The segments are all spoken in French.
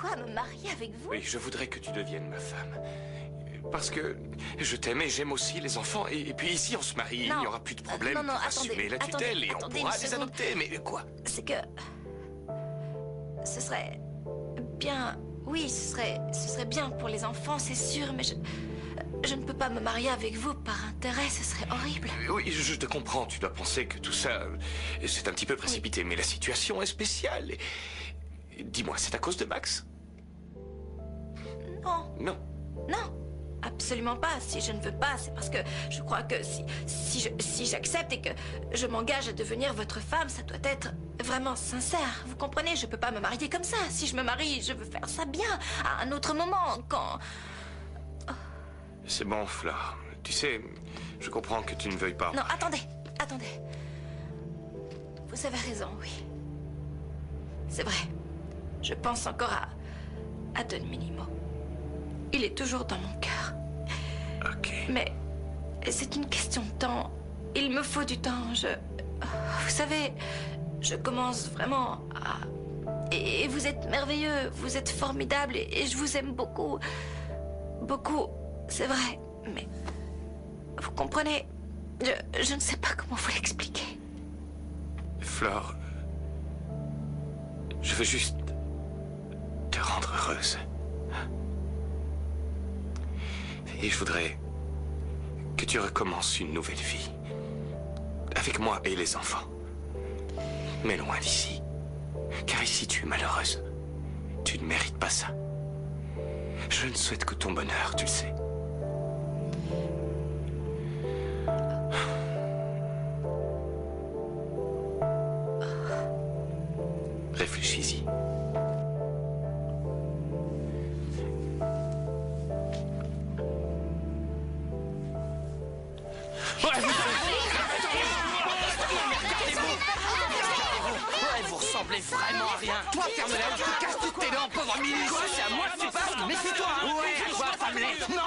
pas me marier avec vous. Oui, je voudrais que tu deviennes ma femme. Parce que je t'aime et j'aime aussi les enfants. Et puis ici, on se marie, il n'y aura plus de problème non, pour attendez, assumer la tutelle et on attendez pourra une les seconde. adopter. Mais quoi? C'est que... Ce serait bien... Oui, ce serait bien pour les enfants, c'est sûr, mais je ne peux pas me marier avec vous par intérêt, ce serait horrible. Oui, je te comprends. Tu dois penser que tout ça, c'est un petit peu précipité. Mais la situation est spéciale. Dis-moi, c'est à cause de Max? Non. Non. Non, absolument pas. Si je ne veux pas, c'est parce que je crois que si j'accepte et que je m'engage à devenir votre femme, ça doit être vraiment sincère. Vous comprenez, je peux pas me marier comme ça. Si je me marie, je veux faire ça bien, à un autre moment, quand... C'est bon, Flore. Tu sais, je comprends que tu ne veuilles pas. Non, attendez. Vous avez raison, oui. C'est vrai. Je pense encore à Don Minimo. Il est toujours dans mon cœur. Ok. Mais c'est une question de temps. Il me faut du temps. Vous savez, je commence vraiment à... Et vous êtes merveilleux, vous êtes formidable et je vous aime beaucoup. Beaucoup, c'est vrai. Mais vous comprenez, je ne sais pas comment vous l'expliquer. Flore, je veux juste te rendre heureuse. Et je voudrais que tu recommences une nouvelle vie. Avec moi et les enfants. Mais loin d'ici. Car ici, tu es malheureuse. Tu ne mérites pas ça. Je ne souhaite que ton bonheur, tu le sais. Réfléchis-y. Vous ressemblez vraiment à rien. Toi, ferme-la, je te casse toutes tes dents, pauvre Milly. Quoi, c'est à moi que tu parles? Méfie-toi, hein. Ouais, quoi, femme-laide? Non,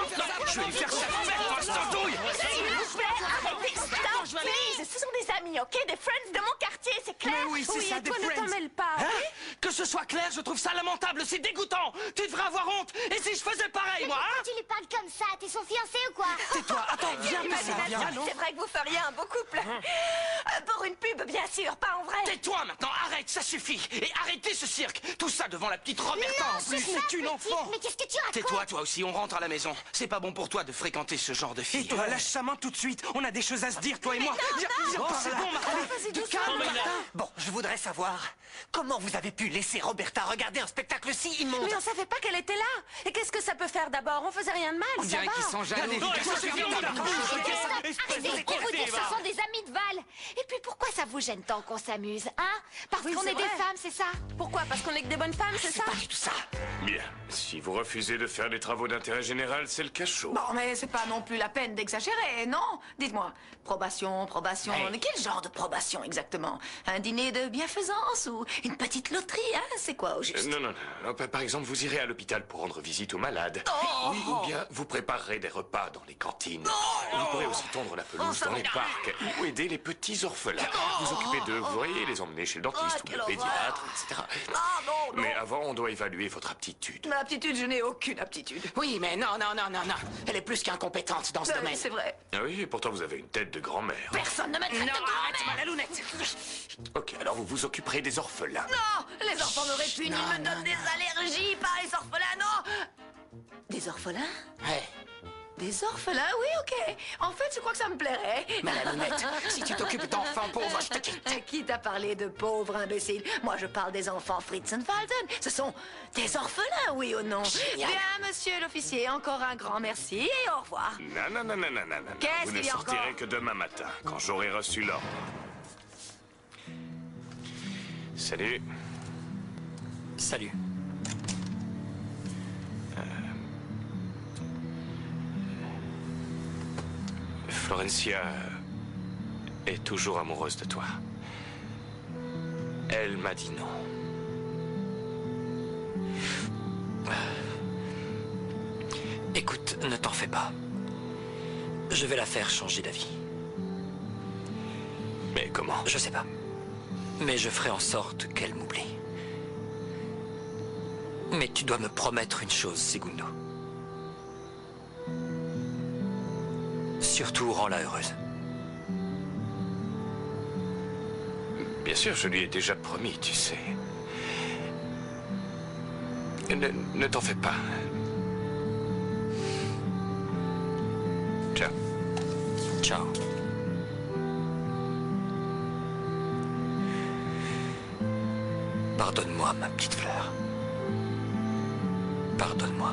je vais lui faire sa fête, toi, cette douille. S'il vous plaît, arrêtez, stop, please. Ce sont des amis, ok? Des friends de mon quartier, c'est clair? Mais oui, c'est ça, des toi, ne friends. t'en mêle pas. Hein? Que ce soit clair, je trouve ça lamentable, c'est dégoûtant. Tu devrais avoir honte. Et si je faisais pareil, moi, hein? Tu lui parles comme ça, t'es son fiancé ou quoi? Tais-toi, attends, viens, viens. C'est vrai que vous feriez un beau couple. Pour une pub, bien sûr, pas en vrai. Tais-toi maintenant, arrête, ça suffit. Et arrêtez ce cirque. Tout ça devant la petite Roberta en plus. C'est une enfant. Mais qu'est-ce que tu racontes? Tais-toi, toi aussi, on rentre à la maison. C'est pas bon pour toi de fréquenter ce genre de fille. Et toi, lâche sa main tout de suite. On a des choses à se dire, toi et moi. Viens par c'est là. bon, Martin. Vas-y, Du doucement, calme, Martin. Martin. Bon, je voudrais savoir comment vous avez pu laisser Roberta regarder un spectacle si immonde. Mais on savait pas qu'elle était là. Et qu'est-ce que ça peut faire d'abord? On faisait rien de mal, On ça dirait va. qu'ils sont jaloux. Regardez, Arrêtez, vous dites, ce sont des amis de Val. Et puis pourquoi ça vous gêne tant qu'on s'amuse, hein? Parce Oui, qu'on c'est est des vrai. femmes, c'est ça? Pourquoi? Parce qu'on est que des bonnes femmes, c'est ça? Pas du tout ça. Bien. Si vous refusez de faire des travaux d'intérêt général, c'est le cachot. Bon, mais c'est pas non plus la peine d'exagérer, non? Dites-moi, probation. Mais quel genre de probation exactement? Un dîner de bienfaisance ou une petite loterie, hein? C'est quoi au juste? Non. Par exemple, vous irez à l'hôpital pour rendre visite aux malades. Oui, ou bien vous préparerez des repas dans les cantines. Vous pourrez aussi tondre la pelouse dans les parcs ou aider les petits orphelins. Vous occuper d'eux, vous voyez, les emmener chez le dentiste ou le pédiatre, etc. Mais avant, on doit évaluer votre aptitude. Ma aptitude, je n'ai aucune aptitude. Oui, mais non. Elle est plus qu'incompétente dans ce domaine. C'est vrai. Ah oui, et pourtant vous avez une tête de grand-mère. Personne ne me traite de grand-mère. La lunette. Ok, alors vous vous occuperez des orphelins. Non! Les enfants me répugnent, ils me donnent des allergies, pas les orphelins, non! Des orphelins? Ouais. Des orphelins, oui, ok. En fait, je crois que ça me plairait. Mais la lunette, si tu t'occupes d'enfants pauvres, je te quitte. Qui t'a parlé de pauvres imbéciles? Moi, je parle des enfants Fritzenfalten. Ce sont des orphelins, oui ou non? Génial. Bien, monsieur l'officier, encore un grand merci et au revoir. Non. Qu'est-ce Vous ne qu'il y a sortirez encore? que demain matin, quand j'aurai reçu l'ordre. Salut. Salut. Florencia est toujours amoureuse de toi. Elle m'a dit non. Écoute, ne t'en fais pas. Je vais la faire changer d'avis. Mais comment? Je sais pas. Mais je ferai en sorte qu'elle m'oublie. Mais tu dois me promettre une chose, Segundo. Surtout, rends-la heureuse. Bien sûr, je lui ai déjà promis, tu sais. Ne t'en fais pas. Ciao. Ciao. Pardonne-moi, ma petite fleur. Pardonne-moi.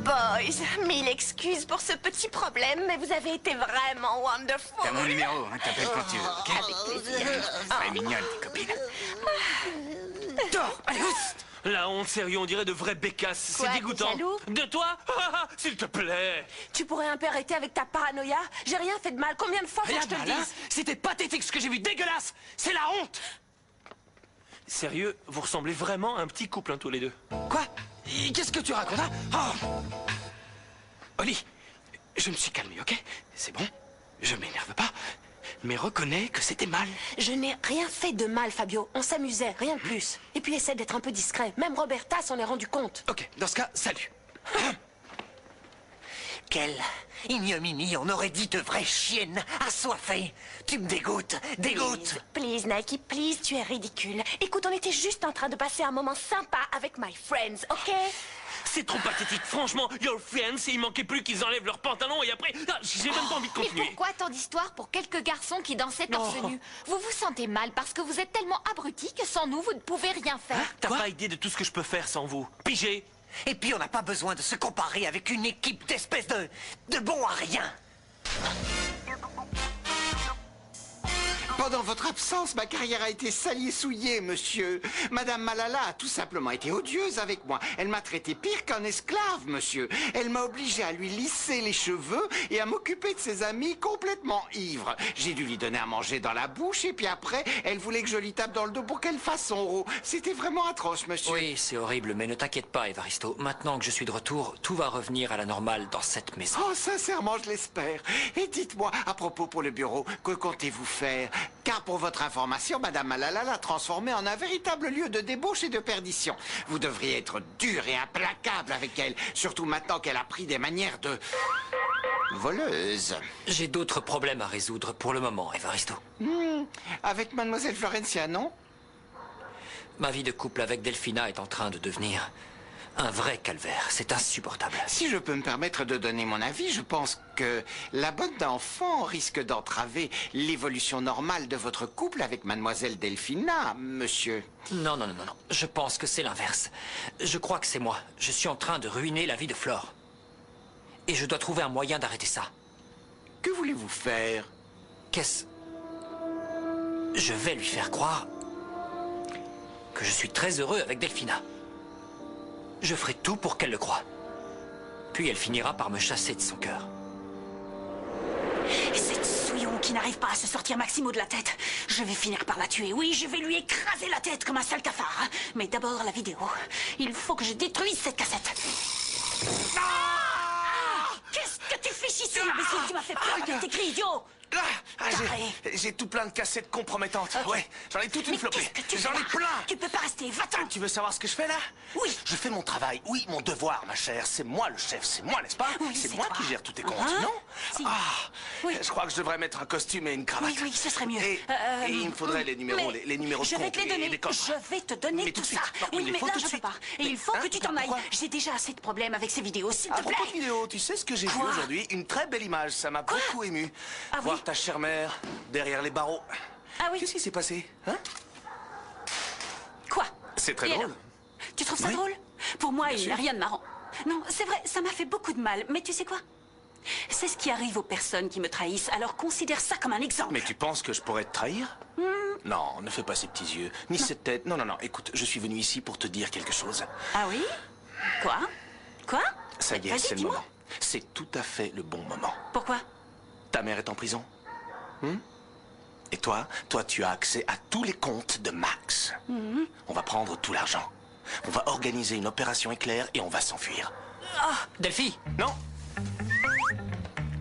Boys, mille excuses pour ce petit problème, mais vous avez été vraiment wonderful. T'as mon numéro, hein, t'appelles quand tu veux, ok? Avec plaisir. Très mignonne, tes copines. Dors, allez, La honte, sérieux, on dirait de vraies bécasses. C'est Quoi, dégoûtant. t'es jaloux? De toi? S'il te plaît. Tu pourrais un peu arrêter avec ta paranoïa? J'ai rien fait de mal. Combien de fois faut que Rien je te de le mal, hein? dise? C'était pathétique ce que j'ai vu, dégueulasse. C'est la honte. Sérieux, vous ressemblez vraiment à un petit couple, hein, tous les deux. Quoi? Qu'est-ce que tu racontes, hein? Oh. Oli, je me suis calmé, ok? C'est bon, je m'énerve pas, mais reconnais que c'était mal. Je n'ai rien fait de mal, Fabio. On s'amusait, rien de plus. Et puis essaie d'être un peu discret. Même Roberta s'en est rendu compte. Ok, dans ce cas, salut. Quelle ignominie, on aurait dit de vraies chiennes assoiffées. Tu me dégoûtes, dégoûtes. Please, Nike, please, tu es ridicule. Écoute, on était juste en train de passer un moment sympa avec my friends, ok? C'est trop pathétique, franchement. Your friends, il manquait plus qu'ils enlèvent leurs pantalons et après... Ah, j'ai même pas envie de Mais continuer. pourquoi tant d'histoires pour quelques garçons qui dansaient torse nu? Vous vous sentez mal parce que vous êtes tellement abrutis que sans nous, vous ne pouvez rien faire. T'as pas idée de tout ce que je peux faire sans vous. Pigé. Et puis on n'a pas besoin de se comparer avec une équipe d'espèces de bons à rien. Pendant votre absence, ma carrière a été salie et souillée, monsieur. Madame Malala a tout simplement été odieuse avec moi. Elle m'a traité pire qu'un esclave, monsieur. Elle m'a obligé à lui lisser les cheveux et à m'occuper de ses amis complètement ivres. J'ai dû lui donner à manger dans la bouche et puis après, elle voulait que je lui tape dans le dos pour qu'elle fasse son rot. C'était vraiment atroce, monsieur. Oui, c'est horrible, mais ne t'inquiète pas, Evaristo. Maintenant que je suis de retour, tout va revenir à la normale dans cette maison. Oh, sincèrement, je l'espère. Et dites-moi, à propos pour le bureau, que comptez-vous faire? Car pour votre information, Madame Malala l'a transformé en un véritable lieu de débauche et de perdition. Vous devriez être dur et implacable avec elle, surtout maintenant qu'elle a pris des manières de... voleuse. J'ai d'autres problèmes à résoudre pour le moment, Evaristo. Avec Mademoiselle Florencia, non? Ma vie de couple avec Delphina est en train de devenir un vrai calvaire. C'est insupportable. Si je peux me permettre de donner mon avis, je pense que la bonne d'enfant risque d'entraver l'évolution normale de votre couple avec Mademoiselle Delphina, monsieur. Non, non, non, non, non. Je pense que c'est l'inverse. Je crois que c'est moi. Je suis en train de ruiner la vie de Flore. Et je dois trouver un moyen d'arrêter ça. Que voulez-vous faire? Qu'est-ce... Je vais lui faire croire que je suis très heureux avec Delphina. Je ferai tout pour qu'elle le croie. Puis elle finira par me chasser de son cœur. Et cette souillon qui n'arrive pas à se sortir Maximo de la tête. Je vais finir par la tuer. Oui, je vais lui écraser la tête comme un sale cafard. Mais d'abord la vidéo. Il faut que je détruise cette cassette. Qu'est-ce que tu fais ici, imbécile? Tu m'as fait peur avec tes cris idiots. J'ai tout plein de cassettes compromettantes. Ok. Ouais, j'en ai toute une Mais flopée. qu'est-ce que tu J'en fais ai là? plein. Tu peux pas rester, va-t'en. Tu veux savoir ce que je fais là? Oui. Je fais mon travail, oui, mon devoir, ma chère. C'est moi le chef, c'est moi, n'est-ce pas? Oui, c'est c'est moi toi. qui gère tous tes comptes, Hein? non? Si. Ah, Oui. je crois que je devrais mettre un costume et une cravate. Oui, oui, ce serait mieux. Et il me faudrait les numéros, mais les numéros de je vais compte te les et donner. les coffres. Je vais te donner Mais tout tout de ça. suite. Non, Oui, il les mais faut là, tout de je peux suite. pas. Et Mais, il faut hein, que tu t'en ailles. pourquoi? J'ai déjà assez de problèmes avec ces vidéos, s'il À te plaît. propos de vidéo, tu sais ce que j'ai vu Quoi? aujourd'hui? Une très belle image, ça m'a beaucoup ému. Ah oui? Voir ta chère mère derrière les barreaux. Ah oui? Qu'est-ce qui s'est passé, hein? Quoi? C'est très Et drôle. alors? Tu trouves ça Oui. drôle? Pour moi, il n'y a sûr. rien de marrant. Non, c'est vrai, ça m'a fait beaucoup de mal. Mais tu sais quoi? C'est ce qui arrive aux personnes qui me trahissent, alors considère ça comme un exemple. Mais tu penses que je pourrais te trahir? Non, ne fais pas ces petits yeux, ni cette tête. Non, non, non, écoute, je suis venu ici pour te dire quelque chose. Ah oui? Quoi? Quoi? Ça y est, Vas-y, c'est le dis-moi. moment. C'est tout à fait le bon moment. Pourquoi? Ta mère est en prison. Et toi, tu as accès à tous les comptes de Max. On va prendre tout l'argent. On va organiser une opération éclair et on va s'enfuir. Delphi, Non?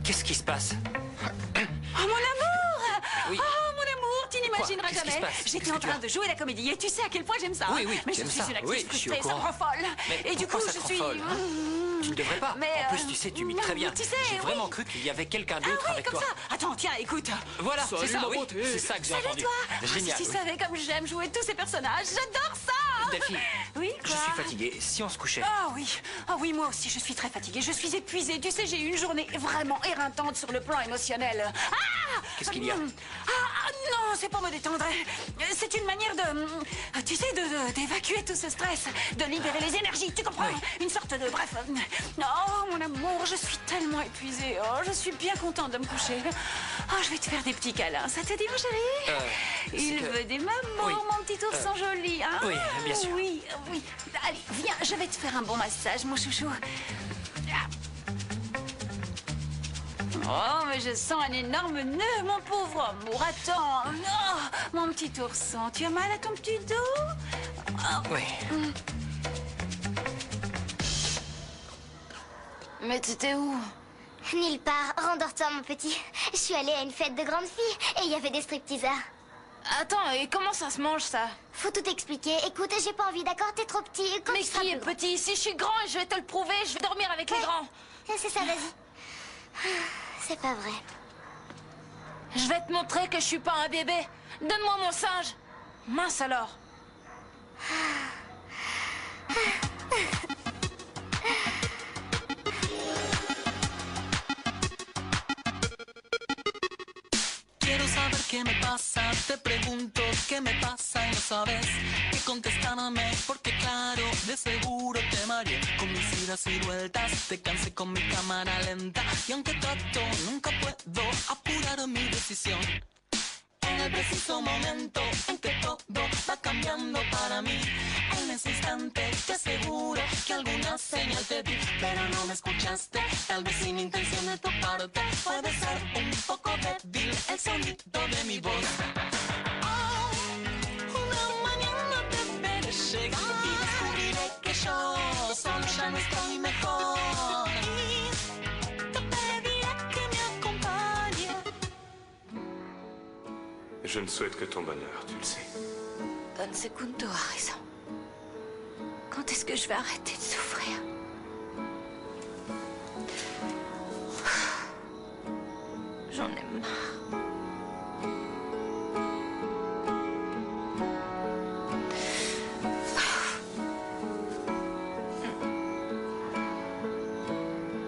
qu'est-ce qui se passe? Oh mon amour! Oui. Oh mon amour, tu n'imagines t'imagineras Qu'est-ce qui se jamais. passe? J'étais Qu'est-ce en que tu train as? de jouer la comédie et tu sais à quel point j'aime ça. Oui, oui, mais tu je aimes suis ça. une actrice Oui, je suis au frustrée, ça me courant. rend folle. Mais Et du coup, pourquoi ça je te rend suis. folle? Tu ne devrais pas. Mais, en plus, tu sais, tu imites très bien. tu sais, J'ai oui. vraiment cru qu'il y avait quelqu'un d'autre oui, avec comme toi. ça. Attends, tiens, écoute. Voilà, c'est ça, oui. beauté. C'est ça que j'ai Salut entendu. toi. Génial. Si tu oui. savais comme j'aime jouer tous ces personnages, j'adore ça. Delphine, Oui, je quoi? suis fatigué. Si on se couchait. Ah oui, moi aussi, je suis très fatiguée. Je suis épuisée. Tu sais, j'ai eu une journée vraiment éreintante sur le plan émotionnel. Ah! Qu'est-ce qu'il y a? Non, c'est pour me détendre. C'est une manière de, tu sais, d'évacuer tout ce stress, de libérer les énergies. Tu comprends? Une sorte de, bref. Oh, mon amour, je suis tellement épuisée. Oh, je suis bien contente de me coucher. Oh, je vais te faire des petits câlins. Ça te dit, mon chéri? Il veut des mamans, Oui. mon petit ourson joli, hein? Oui, bien sûr. Oui, oui. Allez, viens, je vais te faire un bon massage, mon chouchou. Oh, mais je sens un énorme nœud, mon pauvre amour. Attends. Oh, mon petit ourson, tu as mal à ton petit dos? Oui. Mais t'étais où? Nulle part. Rendors-toi, mon petit. Je suis allée à une fête de grandes filles et il y avait des stripteaseurs. Attends, et comment ça se mange, ça? Faut tout expliquer. Écoute, j'ai pas envie, d'accord? T'es trop petit. Quand Mais tu seras qui est plus grand- petit? Si je suis grand, je vais te le prouver, je vais dormir avec les grands. C'est ça, vas-y. C'est pas vrai. Je vais te montrer que je suis pas un bébé. Donne-moi mon singe. Mince alors. Quiero saber qué me pasa, te pregunto qué me pasa y no sabes qué contestarme, porque claro, de seguro te mareé con mis idas y vueltas, te cansé con mi cámara lenta y aunque trato nunca puedo apurar mi decisión. En el preciso momento en que todo va cambiando para mí, en ese instante te aseguro que alguna señal te di, pero no me escuchaste, tal vez sin intención de tu parte, puede ser un poco débil el sonido de mi voz. Oh, una mañana te veré llegar y descubriré que yo solo ya no estoy mejor. Y te pediré que me acompañes. Je ne souhaite que ton bonheur, tu le sais. Don Segundo a raison. Quand est-ce que je vais arrêter de souffrir? J'en ai marre.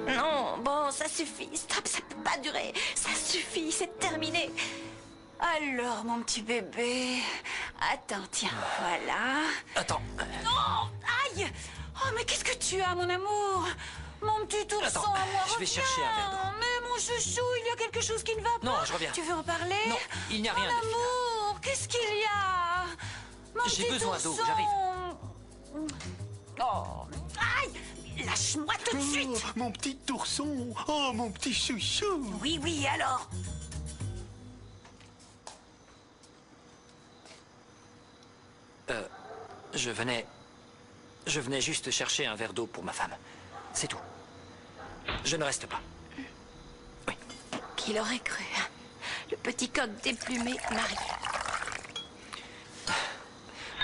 Non, bon, ça suffit. Stop, ça peut pas durer. Ça suffit, c'est terminé. Alors, mon petit bébé. Attends, tiens, voilà. Attends. Oh, aïe! Oh, mais qu'est-ce que tu as, mon amour? Mon petit ourson Attends, à moi, je vais chercher un verre d'eau. Mais mon chouchou, il y a quelque chose qui ne va pas. Non, je reviens. Tu veux en parler? Non, il n'y a rien, Mon Delphine. amour, qu'est-ce qu'il y a? Mon J'ai petit besoin d'eau, ourson. j'arrive. Oh, aïe! Lâche-moi tout de suite! Oh, mon petit ourson. Oh, mon petit chouchou. Oui, oui, alors? Je venais juste chercher un verre d'eau pour ma femme. C'est tout. Je ne reste pas. Qui l'aurait cru, hein? Le petit coq déplumé marié.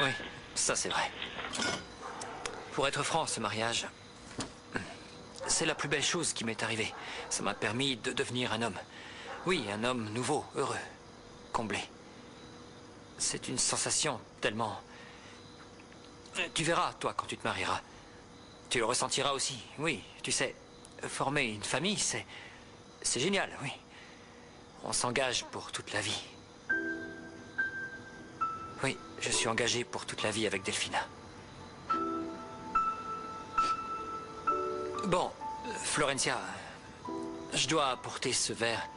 Oui, ça c'est vrai. Pour être franc, ce mariage, c'est la plus belle chose qui m'est arrivée. Ça m'a permis de devenir un homme. Oui, un homme nouveau, heureux, comblé. C'est une sensation tellement... Tu verras, toi, quand tu te marieras. Tu le ressentiras aussi. Oui, tu sais, former une famille, c'est génial, oui. On s'engage pour toute la vie. Oui, je suis engagé pour toute la vie avec Delphina. Bon, Florencia, je dois apporter ce verre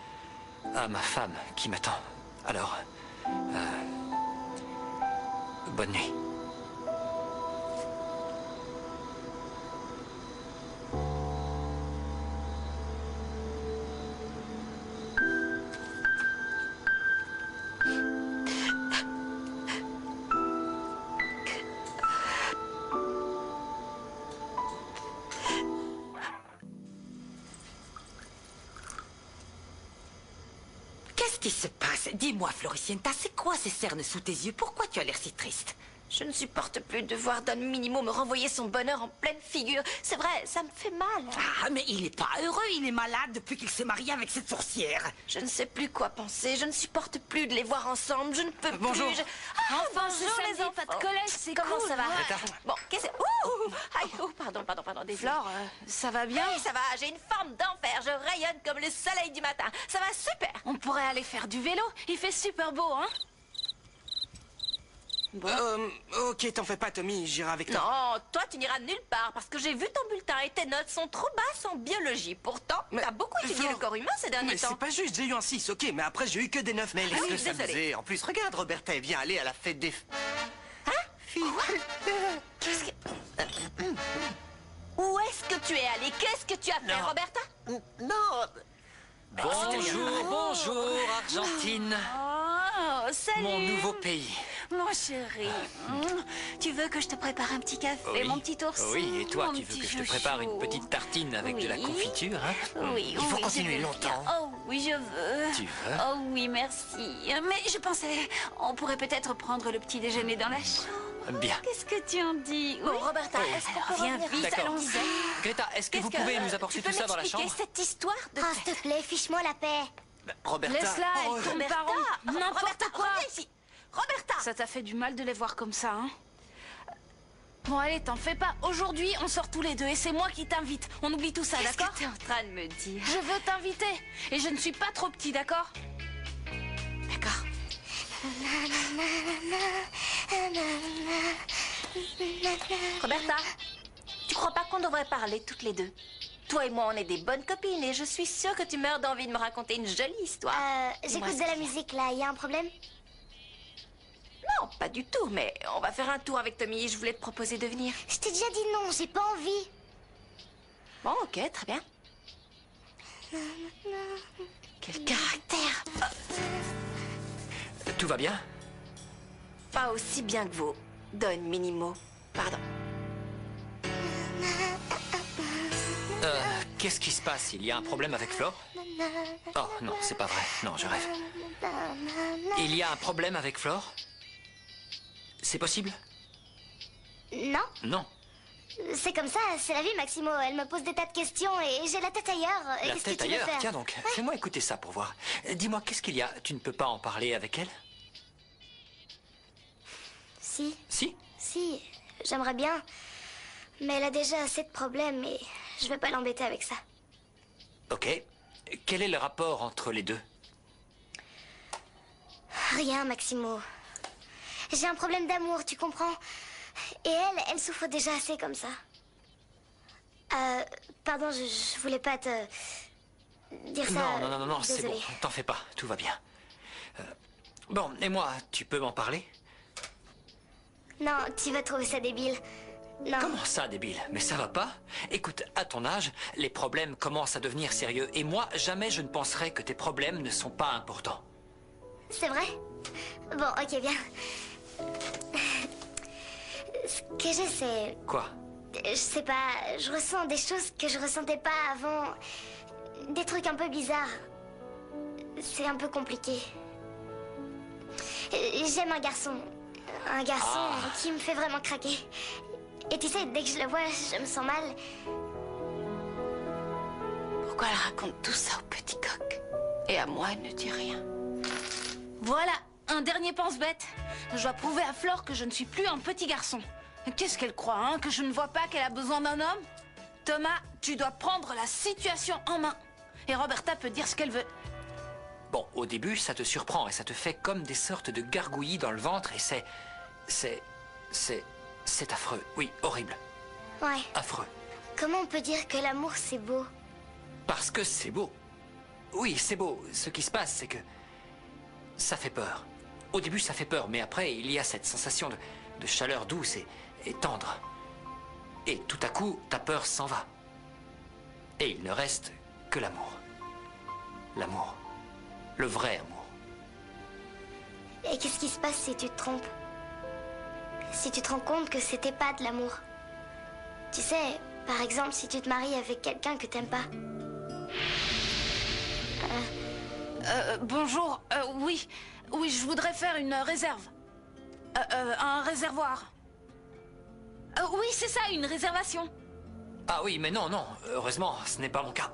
à ma femme qui m'attend. Alors, bonne nuit. qui se passe? Dis-moi, Floricienta, c'est quoi ces cernes sous tes yeux? Pourquoi tu as l'air si triste? Je ne supporte plus de voir Don Minimo me renvoyer son bonheur en pleine figure. C'est vrai, ça me fait mal. Ah, mais il n'est pas heureux, il est malade depuis qu'il s'est marié avec cette sorcière. Je ne sais plus quoi penser, je ne supporte plus de les voir ensemble, je ne peux Bonjour. plus. Bonjour les enfants. pas de collège, c'est Comment cool. ça va? Ouais. Bon, qu'est-ce que... Aïe, pardon, désolé. Flore, ça va bien? Oui, ça va, j'ai une forme d'enfer, je rayonne comme le soleil du matin. Ça va super. On pourrait aller faire du vélo, il fait super beau, hein? Ok, t'en fais pas, Tommy, j'irai avec toi. Non, toi tu n'iras nulle part parce que j'ai vu ton bulletin et tes notes sont trop basses en biologie. Pourtant, t'as beaucoup étudié le corps humain ces derniers Mais temps. c'est pas juste, j'ai eu un 6, ok, mais après j'ai eu que des 9. Mais laisse-le oui, désolé. s'amuser. En plus, regarde, Roberta, elle vient aller à la fête des... Qu'est-ce que... Où est-ce que tu es allé? Qu'est-ce que tu as fait, Roberta? Non. Bonjour, Argentine. Oh, salut. Mon nouveau pays. Mon chéri, tu veux que je te prépare un petit café, Oui. mon petit ours? Oui, et toi, Mon tu veux petit que je te chouchou. prépare une petite tartine avec de la Oui. confiture, hein? Oui, Il faut oui, continuer je veux longtemps. bien. Oh oui, je veux. Tu veux? Oh oui, merci. Mais je pensais, on pourrait peut-être prendre le petit déjeuner dans la chambre. Bien. Qu'est-ce que tu en dis? Bon, Roberta, est-ce qu'on peut Viens revenir? vite, D'accord. allons-y. Greta, est-ce que vous pouvez nous apporter tout ça dans la chambre? cette histoire de... Oh, s'il te plaît, fiche-moi la paix. Roberta... Laisse-la, elle tourne par rond. N'importe Roberta, quoi. reviens ici. Roberta. Ça t'a fait du mal de les voir comme ça, hein? Bon, allez, t'en fais pas. Aujourd'hui, on sort tous les deux et c'est moi qui t'invite. On oublie tout ça, Qu'est-ce d'accord? que t'es en train de me dire? Je veux t'inviter. Et je ne suis pas trop petit, d'accord? D'accord. Roberta, tu crois pas qu'on devrait parler toutes les deux? Toi et moi, on est des bonnes copines et je suis sûre que tu meurs d'envie de me raconter une jolie histoire. J'écoute Dis-moi de la musique là, y a un problème? Non, pas du tout, mais on va faire un tour avec Tommy et je voulais te proposer de venir. Je t'ai déjà dit non, j'ai pas envie. Bon, ok, très bien. Quel caractère! Tout va bien? Pas aussi bien que vous, Don Minimo. Pardon. Qu'est-ce qui se passe? Il y a un problème avec Flore? Oh, non, c'est pas vrai. Non, je rêve. Il y a un problème avec Flore? C'est possible? Non, Non. c'est comme ça, c'est la vie, Maximo. Elle me pose des tas de questions et j'ai la tête ailleurs. La Qu'est-ce que tête tu veux ailleurs? faire? Tiens donc, fais-moi écouter ça pour voir. Dis-moi, qu'est-ce qu'il y a? Tu ne peux pas en parler avec elle? Si, Si? j'aimerais bien. Mais elle a déjà assez de problèmes et je vais pas l'embêter avec ça. Ok. Quel est le rapport entre les deux? Rien, Maximo. J'ai un problème d'amour, tu comprends? Et elle souffre déjà assez comme ça. Pardon, je voulais pas te dire ça. Non, c'est bon. Désolée. T'en fais pas, tout va bien. Bon, et moi, tu peux m'en parler? Non, tu vas trouver ça débile. Non. Comment ça, débile? Mais ça va pas? Écoute, à ton âge, les problèmes commencent à devenir sérieux. Et moi, jamais je ne penserais que tes problèmes ne sont pas importants. C'est vrai? Bon, ok, bien. Ce que j'ai, c'est... Quoi? Je sais pas, je ressens des choses que je ressentais pas avant. Des trucs un peu bizarres. C'est un peu compliqué. J'aime un garçon. Un garçon qui me fait vraiment craquer. Et tu sais, dès que je le vois, je me sens mal. Pourquoi elle raconte tout ça au petit coq? Et à moi, elle ne dit rien. Voilà, un dernier pense-bête. Je dois prouver à Flore que je ne suis plus un petit garçon. Qu'est-ce qu'elle croit, hein? Que je ne vois pas qu'elle a besoin d'un homme? Thomas, tu dois prendre la situation en main. Et Roberta peut dire ce qu'elle veut. Bon, au début, ça te surprend et ça te fait comme des sortes de gargouillis dans le ventre et c'est affreux. Oui, horrible. Ouais. Affreux. Comment on peut dire que l'amour, c'est beau? Parce que c'est beau. Oui, c'est beau. Ce qui se passe, c'est que ça fait peur. Au début, ça fait peur, mais après, il y a cette sensation de chaleur douce et tendre. Et tout à coup, ta peur s'en va. Et il ne reste que l'amour. L'amour. Le vrai amour. Et qu'est-ce qui se passe si tu te trompes? Si tu te rends compte que c'était pas de l'amour? Tu sais, par exemple, si tu te maries avec quelqu'un que t'aimes pas. Bonjour. Oui, je voudrais faire une réserve. Un réservoir. Oui, c'est ça, une réservation. Ah oui, mais non, heureusement, ce n'est pas mon cas.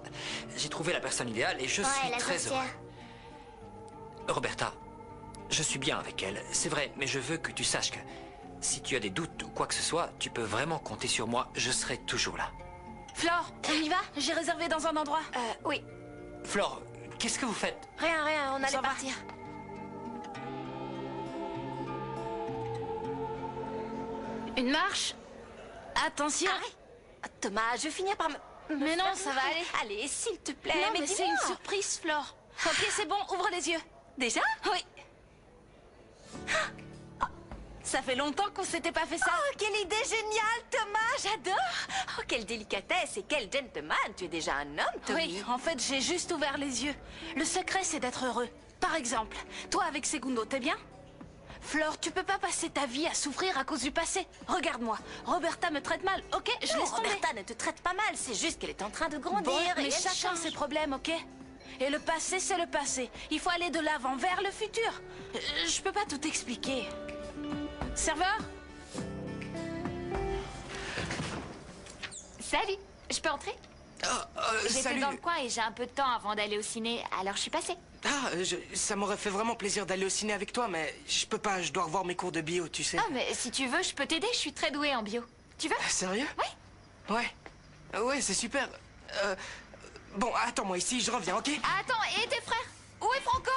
J'ai trouvé la personne idéale et je suis très heureux. Roberta, je suis bien avec elle, c'est vrai, mais je veux que tu saches que si tu as des doutes ou quoi que ce soit, tu peux vraiment compter sur moi, je serai toujours là. Flore, on y va? J'ai réservé dans un endroit. Oui. Flore, qu'est-ce que vous faites? Rien, on allait partir. Une marche? Attention. Thomas, je vais finir par me... Mais non, ça va aller. Allez, s'il te plaît. Non, mais c'est une surprise, Flore. Ok, c'est bon, ouvre les yeux. Déjà? Oui. Ça fait longtemps qu'on s'était pas fait ça. Oh, quelle idée géniale, Thomas, j'adore. Oh, quelle délicatesse et quel gentleman. Tu es déjà un homme, Tommy. Oui, en fait, j'ai juste ouvert les yeux. Le secret, c'est d'être heureux. Par exemple, toi avec Segundo, t'es bien? Flore, tu peux pas passer ta vie à souffrir à cause du passé. Regarde-moi, Roberta me traite mal, ok? Je laisse tomber. Roberta ne te traite pas mal, c'est juste qu'elle est en train de grandir. Bon, mais et chacun ses problèmes, ok? Et le passé, c'est le passé. Il faut aller de l'avant, vers le futur. Je peux pas tout expliquer. Serveur? Salut, je peux entrer? J'étais dans le coin et j'ai un peu de temps avant d'aller au ciné, alors je suis passée. Ah, ça m'aurait fait vraiment plaisir d'aller au ciné avec toi, mais je peux pas, je dois revoir mes cours de bio, tu sais. Ah, mais si tu veux, je peux t'aider, je suis très douée en bio. Tu veux? Sérieux? Oui. Ouais, c'est super. Bon, attends-moi ici, je reviens, ok? Attends, et tes frères? Où est Franco?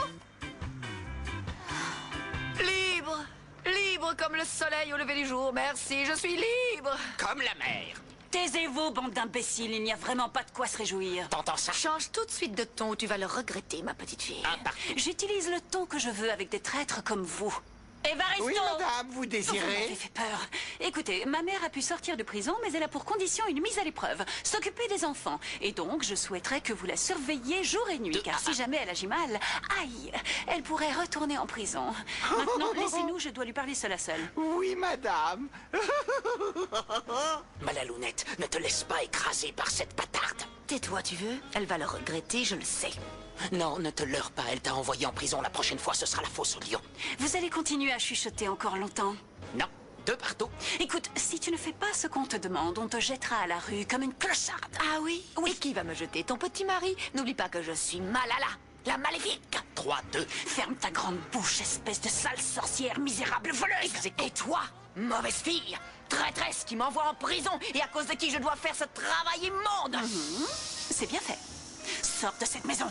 Libre! Libre comme le soleil au lever du jour, merci, je suis libre! Comme la mer. Taisez-vous, bande d'imbéciles, il n'y a vraiment pas de quoi se réjouir. T'entends ça? Change tout de suite de ton ou tu vas le regretter, ma petite fille. J'utilise le ton que je veux avec des traîtres comme vous. Evaristo! Oui, madame, vous désirez? Vous m'avez fait peur. Écoutez, ma mère a pu sortir de prison, mais elle a pour condition une mise à l'épreuve, s'occuper des enfants. Et donc, je souhaiterais que vous la surveilliez jour et nuit, car si jamais elle agit mal, aïe, elle pourrait retourner en prison. Maintenant, laissez-nous, je dois lui parler seul à seul. Oui, madame. Malalounette, ne te laisse pas écraser par cette bâtarde. Tais-toi, tu veux? Elle va le regretter, je le sais. Non, ne te leurre pas, elle t'a envoyé en prison. La prochaine fois, ce sera la fosse au lion. Vous allez continuer à chuchoter encore longtemps? Non, de partout. Écoute, si tu ne fais pas ce qu'on te demande, on te jettera à la rue comme une clocharde. Ah oui? Et qui va me jeter? Ton petit mari? N'oublie pas que je suis Malala, la maléfique. 3, 2. Ferme ta grande bouche, espèce de sale sorcière misérable voleuse. Et toi, mauvaise fille, traîtresse qui m'envoie en prison et à cause de qui je dois faire ce travail immonde. C'est bien fait. Sors de cette maison.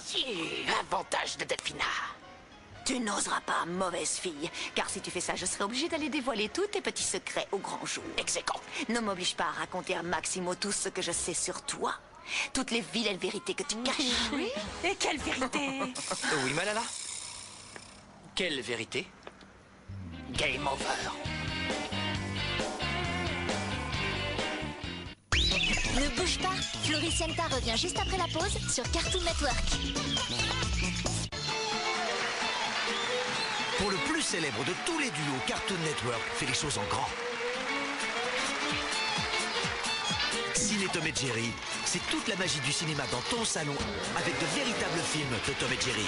Avantage de Delphina. Tu n'oseras pas, mauvaise fille, car si tu fais ça, je serai obligée d'aller dévoiler tous tes petits secrets au grand jour. Exécant. Ne m'oblige pas à raconter à Maximo tout ce que je sais sur toi. Toutes les vilaines vérités que tu caches. Oui? Et quelle vérité? Oui, Malala. Quelle vérité? Game over. Ne bouge pas, Floricienta revient juste après la pause sur Cartoon Network. Pour le plus célèbre de tous les duos, Cartoon Network fait les choses en grand. Ciné Tom et Jerry, c'est toute la magie du cinéma dans ton salon avec de véritables films de Tom et Jerry.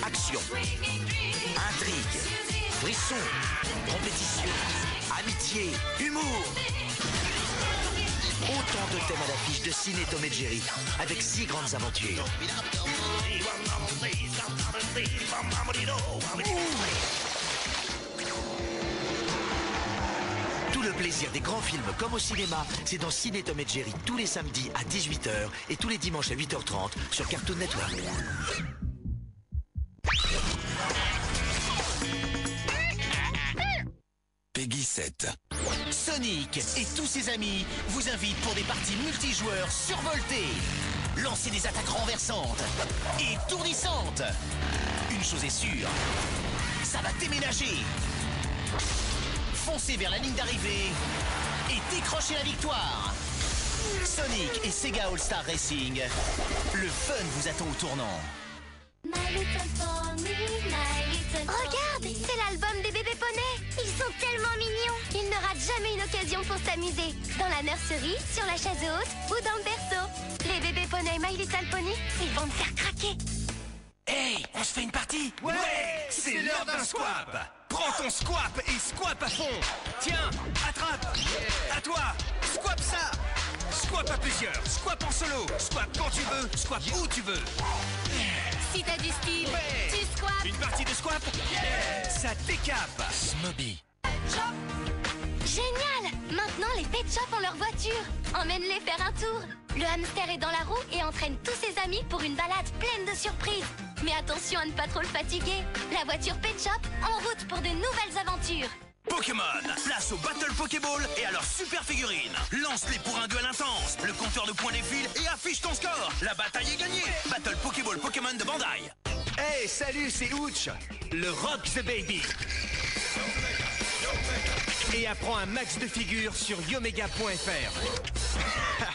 Action, intrigue, frisson, compétition, amitié, humour. Autant de thèmes à l'affiche de Ciné Tom et Jerry, avec 6 grandes aventures. Tout le plaisir des grands films comme au cinéma, c'est dans Ciné Tom et Jerry tous les samedis à 18h et tous les dimanches à 8h30 sur Cartoon Network. Peggy 7. Sonic et tous ses amis vous invitent pour des parties multijoueurs survoltées. Lancez des attaques renversantes et étourdissantes. Une chose est sûre, ça va déménager. Foncez vers la ligne d'arrivée et décrochez la victoire. Sonic et Sega All-Star Racing. Le fun vous attend au tournant. Regarde, c'est l'album des bébés poneys. Ils sont tellement mignons. Ils ne ratent jamais une occasion pour s'amuser. Dans la nurserie, sur la chaise haute ou dans le berceau. Les bébés poneys My Little Pony, ils vont me faire craquer. Hey, on se fait une partie? Ouais, c'est l'heure d'un squap. Prends ton squap et squap à fond. Tiens, attrape. À toi, squap ça. Squap à plusieurs, squap en solo, squap quand tu veux, squap où tu veux. Si t'as du style, tu squats. Une partie de squap, ça décape. Smobby. Génial! Maintenant, les pet shops ont leur voiture. Emmène-les faire un tour. Le hamster est dans la roue et entraîne tous ses amis pour une balade pleine de surprises. Mais attention à ne pas trop le fatiguer. La voiture Pet Shop en route pour de nouvelles aventures. Pokémon, place au Battle Pokéball et à leurs super figurines. Lance-les pour un duel intense. Le compteur de points défile et affiche ton score. La bataille est gagnée. Battle Pokéball Pokémon de Bandai. Hey, salut, c'est Ouch, le Rock the Baby. Et apprends un max de figures sur yomega.fr.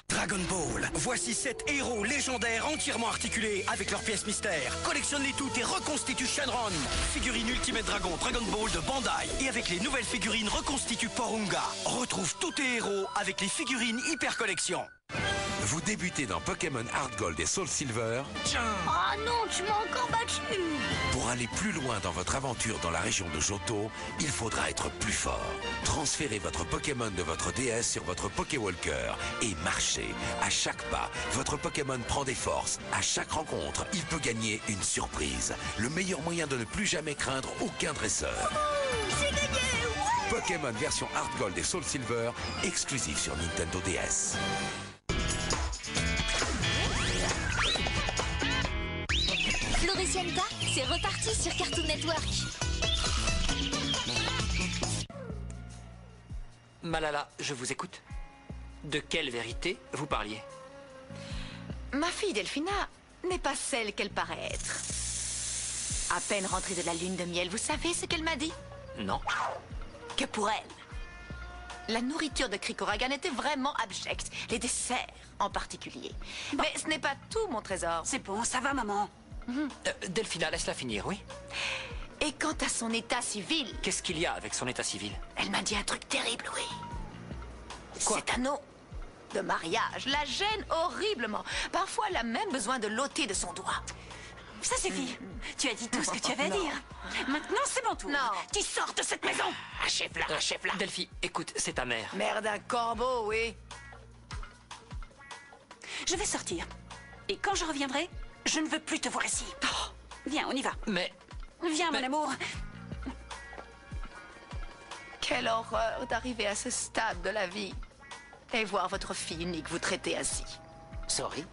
Dragon Ball, voici 7 héros légendaires entièrement articulés avec leurs pièces mystères. Collectionne-les toutes et reconstitue Shenron. Figurine Ultimate Dragon Ball de Bandai. Et avec les nouvelles figurines reconstitue Porunga. Retrouve tous tes héros avec les figurines Hyper Collection. Vous débutez dans Pokémon Heart Gold et Soul Silver. Oh non, tu m'as encore battu. Pour aller plus loin dans votre aventure dans la région de Johto, il faudra être plus fort. Transférez votre Pokémon de votre DS sur votre Pokéwalker et marchez. À chaque pas, votre Pokémon prend des forces. À chaque rencontre, il peut gagner une surprise. Le meilleur moyen de ne plus jamais craindre aucun dresseur. J'ai gagné, ouais. Pokémon version Heart Gold et Soul Silver, exclusif sur Nintendo DS. Floricienta, c'est reparti sur Cartoon Network. Malala, je vous écoute. De quelle vérité vous parliez? Ma fille Delphina n'est pas celle qu'elle paraît être. À peine rentrée de la lune de miel, vous savez ce qu'elle m'a dit? Non. Que pour elle, la nourriture de Krikoragan était vraiment abjecte, les desserts en particulier. Bon. Mais ce n'est pas tout, mon trésor. C'est bon, ça va, maman. Delphina, laisse-la finir, oui? Et quant à son état civil... Qu'est-ce qu'il y a avec son état civil? Elle m'a dit un truc terrible, oui. Quoi? Cet anneau de mariage la gêne horriblement. Parfois, elle a même besoin de l'ôter de son doigt. Ça suffit. Tu as dit tout ce que tu avais à dire. Maintenant, c'est mon tour. Non. Tu sors de cette maison. Achève-la, achève-la. Delphi, écoute, c'est ta mère. Mère d'un corbeau, oui. Je vais sortir. Et quand je reviendrai, je ne veux plus te voir ici. Oh, viens, on y va. Mais... Viens, mon amour. Quelle horreur d'arriver à ce stade de la vie et voir votre fille unique vous traiter ainsi. Sorry?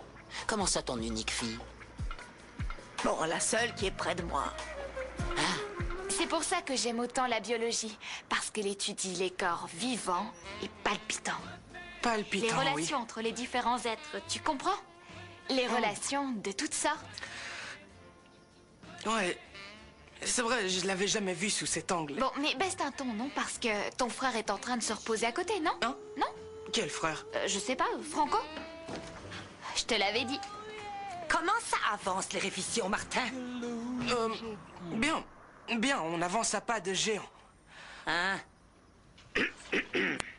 Comment ça, ton unique fille? Bon, la seule qui est près de moi. C'est pour ça que j'aime autant la biologie, parce qu'elle étudie les corps vivants et palpitants. Palpitants, les relations entre les différents êtres, tu comprends? Les relations de toutes sortes. Ouais, c'est vrai, je l'avais jamais vu sous cet angle. Bon, mais baisse un ton, non? Parce que ton frère est en train de se reposer à côté, non? Hein? Non? Quel frère? Je sais pas, Franco? Je te l'avais dit. Comment ça avance les révisions, Martin? Bien. Bien, on avance à pas de géant. Hein?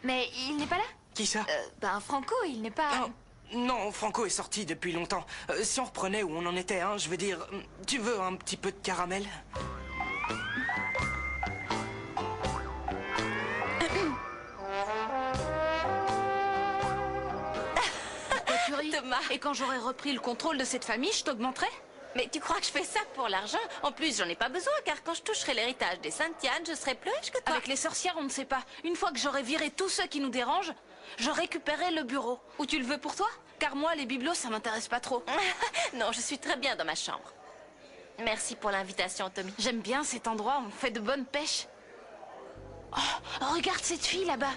Mais il n'est pas là? Qui ça? Franco, il n'est pas... Non, Franco est sorti depuis longtemps. Si on reprenait où on en était, hein, je veux dire... Tu veux un petit peu de caramel? Thomas. Et quand j'aurai repris le contrôle de cette famille, je t'augmenterai? Mais tu crois que je fais ça pour l'argent? En plus, j'en ai pas besoin, car quand je toucherai l'héritage des Saint-Yann, je serai plus riche que toi. Avec les sorcières, on ne sait pas. Une fois que j'aurai viré tous ceux qui nous dérangent, je récupérerai le bureau. Ou tu le veux pour toi? Car moi, les bibelots, ça m'intéresse pas trop. Non, je suis très bien dans ma chambre. Merci pour l'invitation, Tommy. J'aime bien cet endroit, on fait de bonnes pêches. Oh, regarde cette fille là-bas.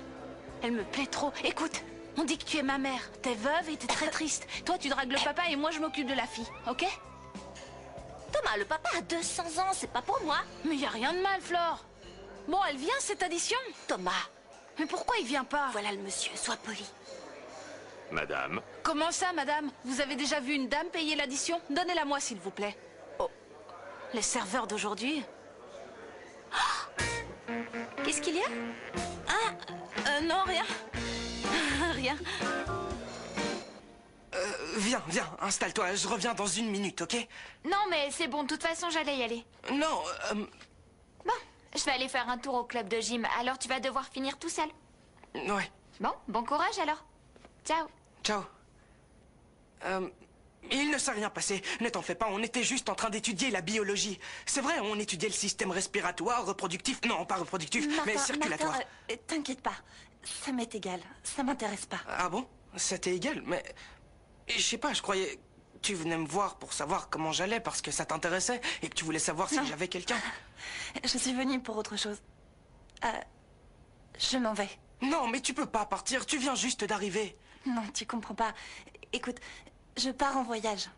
Elle me plaît trop. Écoute, on dit que tu es ma mère. T'es veuve et t'es très triste. Toi, tu dragues le papa et moi, je m'occupe de la fille, ok? Thomas, le papa a 200 ans, c'est pas pour moi. Mais y a rien de mal, Flore. Bon, elle vient, cette addition? Thomas. Mais pourquoi il vient pas? Voilà le monsieur, sois poli. Madame. Comment ça, madame? Vous avez déjà vu une dame payer l'addition? Donnez-la moi, s'il vous plaît. Oh, les serveurs d'aujourd'hui. Qu'est-ce qu'il y a? Non, rien. Rien. Viens, installe-toi. Je reviens dans 1 minute, ok? Non, mais c'est bon, de toute façon, j'allais y aller. Non, Bon, je vais aller faire un tour au club de gym, alors tu vas devoir finir tout seul. Ouais. Bon, bon courage alors. Ciao. Ciao. Il ne s'est rien passé. Ne t'en fais pas, on était juste en train d'étudier la biologie. C'est vrai, on étudiait le système respiratoire, reproductif... Non, pas reproductif, mais circulatoire. Martin, t'inquiète pas. Ça m'est égal. Ça m'intéresse pas. Ah bon? Ça t'est égal, mais... Je sais pas, je croyais... Tu venais me voir pour savoir comment j'allais parce que ça t'intéressait et que tu voulais savoir si j'avais quelqu'un. Je suis venue pour autre chose. Je m'en vais. Non, mais tu peux pas partir, tu viens juste d'arriver. Non, tu comprends pas. Écoute, je pars en voyage.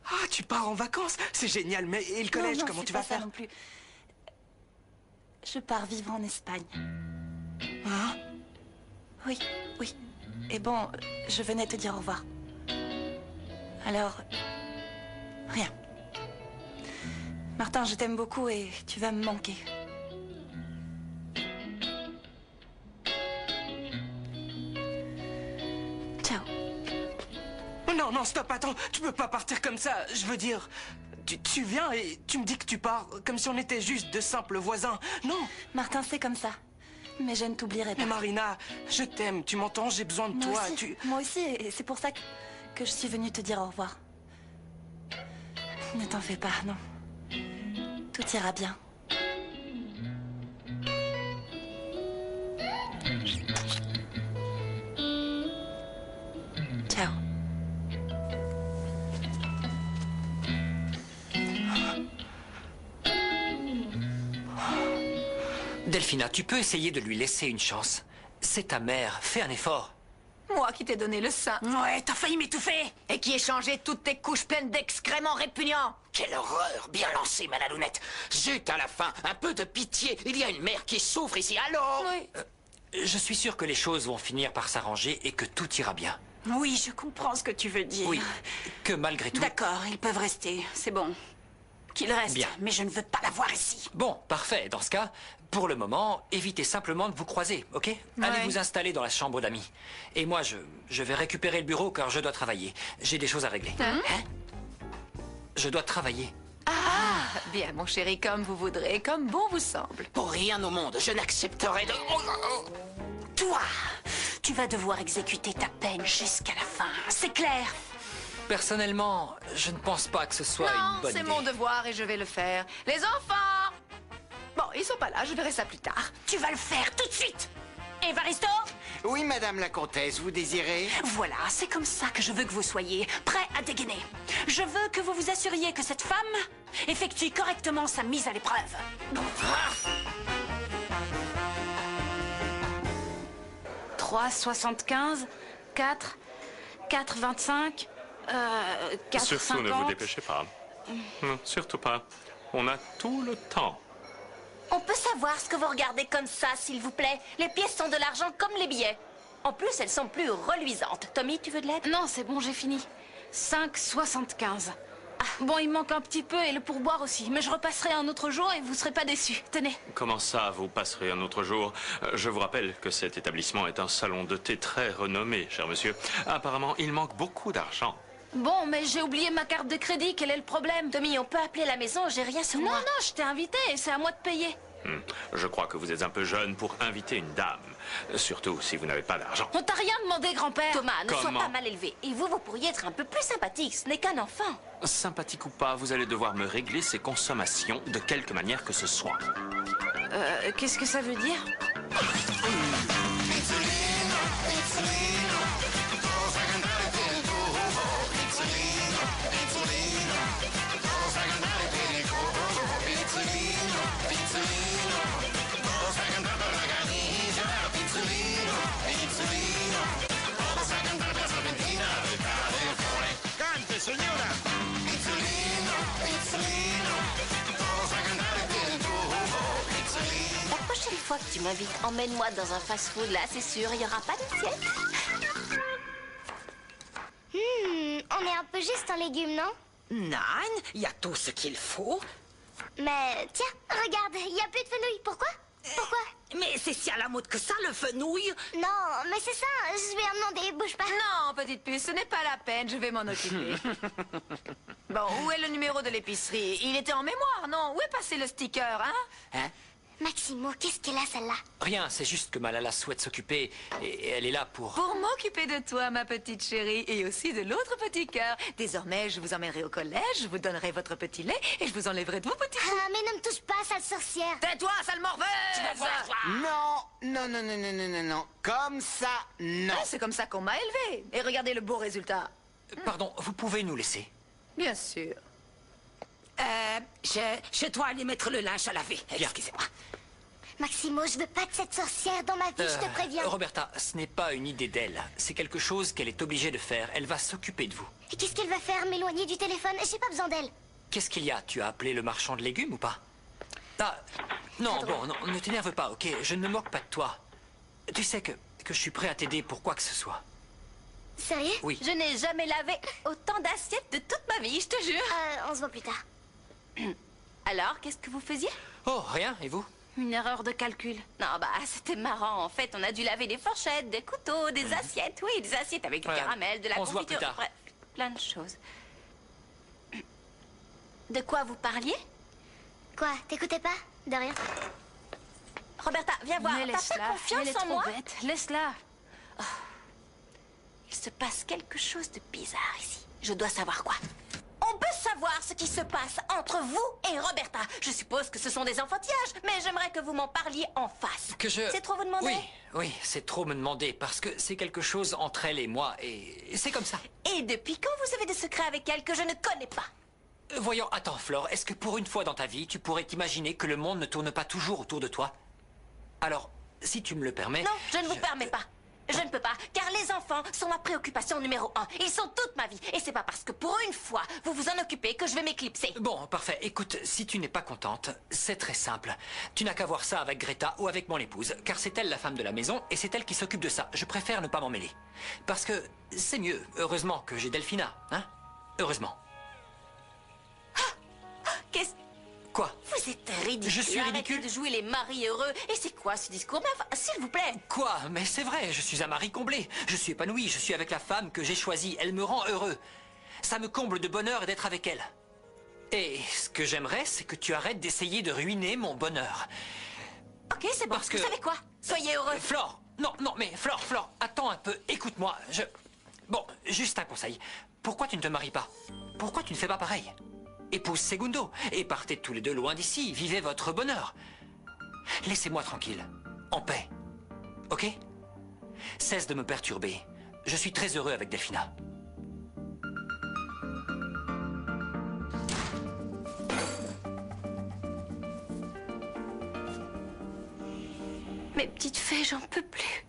Ah, tu pars en vacances? C'est génial, mais et le collège, non, comment tu pas vas ça faire? non plus. Je pars vivre en Espagne. Hein? Oui, oui. Et bon, je venais te dire au revoir. Alors, rien. Martin, je t'aime beaucoup et tu vas me manquer. Ciao. Non, non, stop, attends, tu peux pas partir comme ça, je veux dire... Tu viens et tu me dis que tu pars, comme si on était juste de simples voisins. Non. Martin, c'est comme ça. Mais je ne t'oublierai pas. Mais Marina, je t'aime, tu m'entends, j'ai besoin de toi. Moi aussi, et c'est pour ça que je suis venue te dire au revoir. Ne t'en fais pas, non. Tout ira bien. Ciao. Delphina, tu peux essayer de lui laisser une chance. C'est ta mère, fais un effort. Moi qui t'ai donné le sein. Ouais, t'as failli m'étouffer. Et qui ai changé toutes tes couches pleines d'excréments répugnants. Quelle horreur! Bien lancé, ma lalounette. Zut, à la fin, un peu de pitié. Il y a une mère qui souffre ici, alors... Oui. Je suis sûr que les choses vont finir par s'arranger et que tout ira bien. Oui, je comprends ce que tu veux dire. Oui, que malgré tout... D'accord, ils peuvent rester, c'est bon. Qu'ils restent, Bien. mais je ne veux pas la voir ici. Bon, parfait. Dans ce cas, pour le moment, évitez simplement de vous croiser, ok? Allez vous installer dans la chambre d'amis. Et moi, je vais récupérer le bureau car je dois travailler. J'ai des choses à régler. Hein? Je dois travailler. Ah, bien, mon chéri, comme vous voudrez, comme bon vous semble. Pour rien au monde, je n'accepterai de... Toi, tu vas devoir exécuter ta peine jusqu'à la fin, c'est clair? Personnellement, je ne pense pas que ce soit une bonne idée. Non, c'est mon devoir et je vais le faire. Les enfants! Bon, ils sont pas là, je verrai ça plus tard. Tu vas le faire tout de suite! Évaristo? Oui, madame la comtesse, vous désirez? Voilà, c'est comme ça que je veux que vous soyez, prêts à dégainer. Je veux que vous vous assuriez que cette femme effectue correctement sa mise à l'épreuve. 3,75, 4, 4,25, 4,50... Surtout ne vous dépêchez pas. Non, surtout pas. On a tout le temps. On peut savoir ce que vous regardez comme ça, s'il vous plaît? Les pièces sont de l'argent comme les billets. En plus, elles sont plus reluisantes. Tommy, tu veux de l'aide? Non, c'est bon, j'ai fini. 5,75. Bon, il manque un petit peu et le pourboire aussi. Mais je repasserai un autre jour et vous serez pas déçus. Tenez. Comment ça, vous passerez un autre jour? Je vous rappelle que cet établissement est un salon de thé très renommé, cher monsieur. Apparemment, il manque beaucoup d'argent. Bon, mais j'ai oublié ma carte de crédit. Quel est le problème? Tommy, on peut appeler la maison, j'ai rien sur moi. Non, non, je t'ai invité et c'est à moi de payer. Je crois que vous êtes un peu jeune pour inviter une dame. Surtout si vous n'avez pas d'argent. On t'a rien demandé, grand-père. Thomas, ne sois Comment? pas mal élevé. Et vous pourriez être un peu plus sympathique. Ce n'est qu'un enfant. Sympathique ou pas, vous allez devoir me régler ses consommations de quelque manière que ce soit. Qu'est-ce que ça veut dire? Cante, signora! La prochaine fois que tu m'invites, emmène-moi dans un fast-food, là, c'est sûr, il n'y aura pas d'assiette. On est un peu juste en légumes, non? Non, il y a tout ce qu'il faut. Mais tiens, regarde, il n'y a plus de fenouil. Pourquoi? Pourquoi? Mais c'est si à la mode que ça, le fenouil. Non, mais c'est ça, je vais en demander, bouge pas. Non, petite puce, ce n'est pas la peine, je vais m'en occuper. Bon, où est le numéro de l'épicerie? Il était en mémoire, non? Où est passé le sticker, hein? Hein? Maximo, qu'est-ce qu'elle a, celle-là? Rien, c'est juste que Malala souhaite s'occuper et elle est là pour... Pour m'occuper de toi, ma petite chérie, et aussi de l'autre petit cœur. Désormais, je vous emmènerai au collège, je vous donnerai votre petit lait et je vous enlèverai de vos petits coups. Ah, mais ne me touche pas, sale sorcière. Tais-toi, sale morveuse! Non. Comme ça, non. C'est comme ça qu'on m'a élevé. Et regardez le beau résultat. Pardon, vous pouvez nous laisser? Bien sûr. Je dois aller mettre le linge à laver. Excusez-moi. Maximo, je veux pas de cette sorcière dans ma vie, je te préviens. Roberta, ce n'est pas une idée d'elle. C'est quelque chose qu'elle est obligée de faire. Elle va s'occuper de vous. Et qu'est-ce qu'elle va faire, m'éloigner du téléphone? J'ai pas besoin d'elle. Qu'est-ce qu'il y a? Tu as appelé le marchand de légumes ou pas? Ah, non, bon, non, ne t'énerve pas, ok? Je ne me moque pas de toi. Tu sais que je suis prêt à t'aider pour quoi que ce soit. Sérieux? Oui. Je n'ai jamais lavé autant d'assiettes de toute ma vie, je te jure. On se voit plus tard. Alors, qu'est-ce que vous faisiez? Oh, rien, et vous? Une erreur de calcul. Non, bah, c'était marrant. En fait, on a dû laver des fourchettes, des couteaux, des assiettes. Oui, des assiettes avec du caramel, de la on se voit plus confiture. tard. Bref, plein de choses. De quoi vous parliez? Quoi? T'écoutais pas? De rien. Roberta, viens voir. Mais T'as fait laisse-la, confiance elle est en trop moi? bête. Laisse-la. Oh. Il se passe quelque chose de bizarre ici. Je dois savoir quoi. On peut savoir ce qui se passe entre vous et Roberta. Je suppose que ce sont des enfantillages, mais j'aimerais que vous m'en parliez en face. C'est trop vous demander? Oui, c'est trop me demander, parce que c'est quelque chose entre elle et moi, et c'est comme ça. Et depuis quand vous avez des secrets avec elle que je ne connais pas? Voyons, attends, Flore, est-ce que pour une fois dans ta vie, tu pourrais t'imaginer que le monde ne tourne pas toujours autour de toi? Alors, si tu me le permets... Non, je ne vous permets pas. Je ne peux pas, car les enfants sont ma préoccupation numéro 1. Ils sont toute ma vie. Et c'est pas parce que pour une fois, vous vous en occupez que je vais m'éclipser. Bon, parfait. Écoute, si tu n'es pas contente, c'est très simple. Tu n'as qu'à voir ça avec Greta ou avec mon épouse, car c'est elle la femme de la maison et c'est elle qui s'occupe de ça. Je préfère ne pas m'en mêler. Parce que c'est mieux, heureusement, que j'ai Delphina, hein? Heureusement. Qu'est-ce... Quoi? Vous êtes ridicule. Je suis ridicule? Arrêtez de jouer les maris heureux. Et c'est quoi ce discours? Mais enfin, s'il vous plaît. Quoi? Mais c'est vrai, je suis un mari comblé. Je suis épanoui, je suis avec la femme que j'ai choisie. Elle me rend heureux. Ça me comble de bonheur d'être avec elle. Et ce que j'aimerais, c'est que tu arrêtes d'essayer de ruiner mon bonheur. Ok, c'est bon. Parce que... Vous savez quoi? Soyez heureux. Flore, non, mais Flore, attends un peu, écoute-moi, Bon, juste un conseil. Pourquoi tu ne te maries pas? Pourquoi tu ne fais pas pareil? Épouse Segundo, et partez tous les deux loin d'ici, vivez votre bonheur. Laissez-moi tranquille, en paix, ok? Cesse de me perturber. Je suis très heureux avec Delphina. Mes petites fées, j'en peux plus.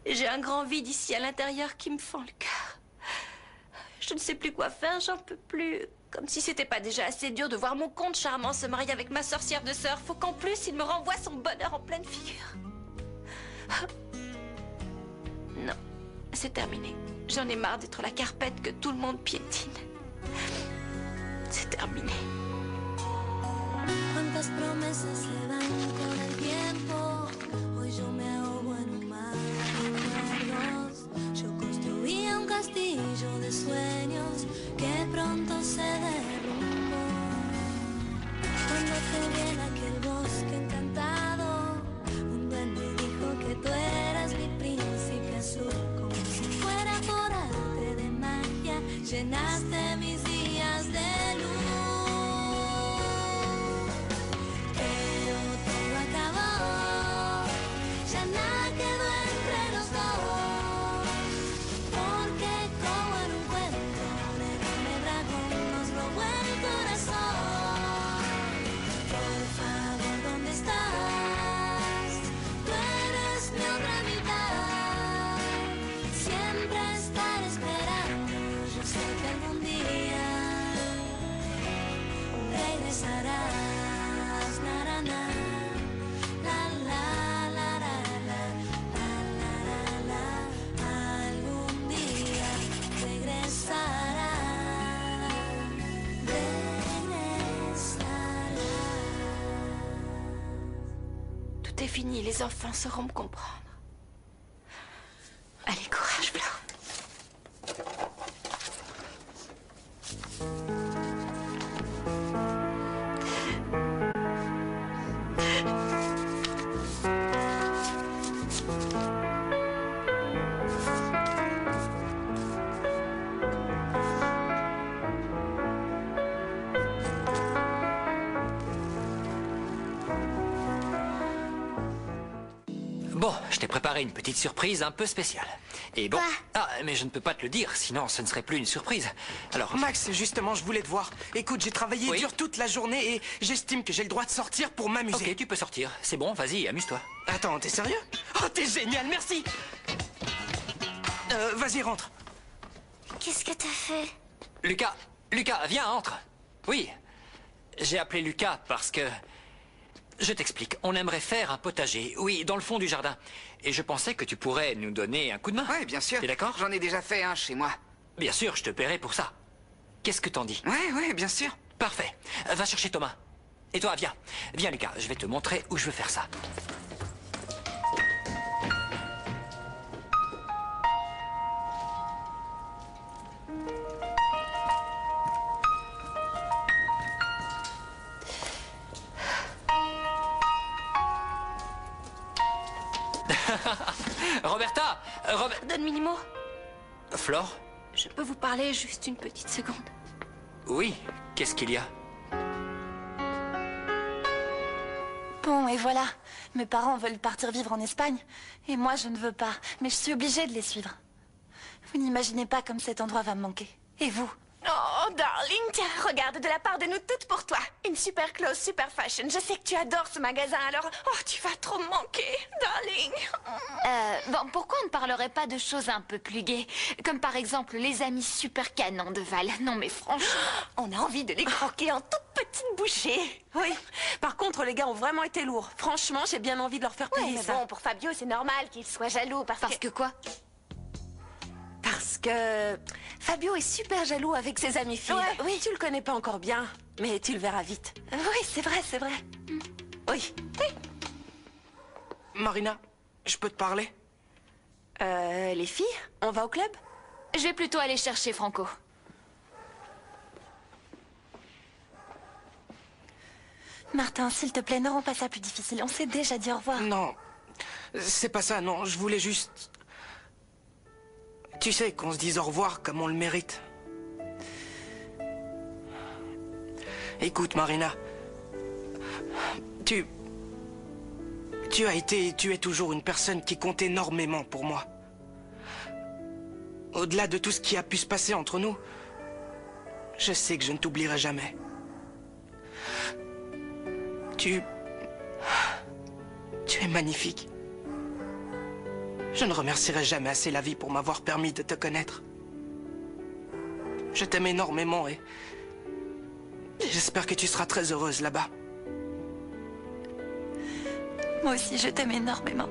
J'ai un grand vide ici à l'intérieur qui me fend le cœur. Je ne sais plus quoi faire, j'en peux plus. Comme si c'était pas déjà assez dur de voir mon comte charmant se marier avec ma sorcière de sœur. Faut qu'en plus, il me renvoie son bonheur en pleine figure. Non, c'est terminé. J'en ai marre d'être la carpette que tout le monde piétine. C'est terminé. Cuántas promesas se van con el tiempo. Hoy yo me ahogo en un mar de recuerdos. Yo construía un castillo de sueños que pronto se derrumbó. Cuando te vi en aquel bosque encantado, un duende dijo que tú eras mi príncipe azul. Como si fuera por arte de magia, llenaste mis días de luz. Pero todo acabó, ya nada quedó entre los dos. Porque como en un cuento, un enorme dragón nos robó el corazón. Por favor, ¿dónde estás? Tú eres mi otra mitad. Siempre estaré esperando, yo sé que algún día est fini, les enfants sauront me comprendre. Allez, courage, Flore. Bon, je t'ai préparé une petite surprise un peu spéciale. Et bon... Ah, mais je ne peux pas te le dire, sinon ce ne serait plus une surprise. Alors... Max, justement, je voulais te voir. Écoute, j'ai travaillé dur toute la journée et j'estime que j'ai le droit de sortir pour m'amuser. Ok, tu peux sortir. C'est bon, vas-y, amuse-toi. Attends, t'es sérieux? Oh, t'es génial, merci. Vas-y, rentre. Qu'est-ce que t'as fait? Lucas, viens, entre. Oui, j'ai appelé Lucas parce que... Je t'explique, on aimerait faire un potager, oui, dans le fond du jardin. Et je pensais que tu pourrais nous donner un coup de main. Ouais, bien sûr. T'es d'accord? J'en ai déjà fait un chez moi. Bien sûr, je te paierai pour ça. Qu'est-ce que t'en dis? Ouais, bien sûr. Parfait. Va chercher Thomas. Et toi, viens. Viens, Lucas, je vais te montrer où je veux faire ça. Roberta! Don Minimo. Flore? Je peux vous parler juste une petite seconde? Oui, qu'est-ce qu'il y a? Bon, et voilà. Mes parents veulent partir vivre en Espagne. Et moi, je ne veux pas. Mais je suis obligée de les suivre. Vous n'imaginez pas comme cet endroit va me manquer. Et vous? Oh, darling, tiens, regarde, de la part de nous toutes pour toi. Une super close, super fashion. Je sais que tu adores ce magasin, alors... Oh, tu vas trop me manquer, darling. Bon, pourquoi on ne parlerait pas de choses un peu plus gaies? Comme par exemple les amis super canons de Val. Non mais franchement... On a envie de les croquer en toutes petites bouchées. Oui. Par contre, les gars ont vraiment été lourds. Franchement, j'ai bien envie de leur faire payer mais ça. bon, pour Fabio, c'est normal qu'il soit jaloux parce que quoi? Parce que Fabio est super jaloux avec ses amies filles. Ouais. Oui, tu le connais pas encore bien, mais tu le verras vite. Oui, c'est vrai, c'est vrai. Oui. Marina, je peux te parler? Les filles, on va au club? Je vais plutôt aller chercher Franco. Martin, s'il te plaît, ne rends pas ça plus difficile. On s'est déjà dit au revoir. Non, c'est pas ça, non. Je voulais juste... Tu sais, qu'on se dise au revoir comme on le mérite. Écoute, Marina. Tu as été et tu es toujours une personne qui compte énormément pour moi. Au-delà de tout ce qui a pu se passer entre nous, je sais que je ne t'oublierai jamais. Tu es magnifique. Je ne remercierai jamais assez la vie pour m'avoir permis de te connaître. Je t'aime énormément et j'espère que tu seras très heureuse là-bas. Moi aussi, je t'aime énormément.